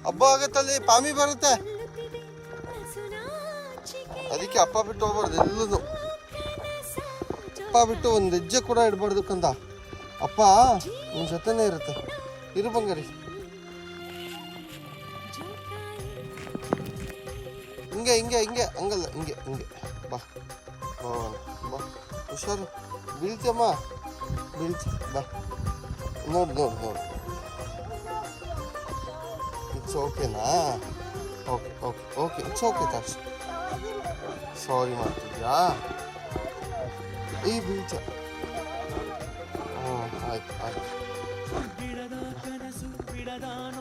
ಹಬ್ಬ ಆಗತ್ತಲ್ಲಿ ಪಾಮಿ ಬರುತ್ತೆ, ಅದಕ್ಕೆ ಅಪ್ಪ ಬಿಟ್ಟು ಹೋಗ್ಬಾರ್ದು ಎಲ್ಲೂ. ಅಪ್ಪ ಬಿಟ್ಟು ಒಂದು ಹೆಜ್ಜೆ ಕೂಡ ಇಡಬಾರ್ದು ಕಂದ. ಅಪ್ಪ ನಿನ್ನ ಜೊತೆನೇ ಇರುತ್ತೆ. ಇರು ಬಂಗಾರಿ. ಹಿಂಗೆ ಹಿಂಗೆ ಹಿಂಗೆ ಹಂಗಲ್ಲ, ಹಿಂಗೆ ಹಿಂಗೆ ಬಾ ಬಾ. ಹುಷಾರು, ಬೀಳ್ತೀಯಮ್ಮ, ಬೀಳ್ತಿ. ಬಾ, ನೋಡು ನೋಡು ನೋಡು. ಇಟ್ಸ್ ಓಕೆನಾ? Okay okay okay, it's okay ತಾಕ್ಷ. ಸಾರಿ ಮಾಡ್ತಿದ್ಯಾ? ಈ ಬೀಳ್ತೀಯ. ಹ್ಞೂ, ಆಯ್ತು ಆಯ್ತು.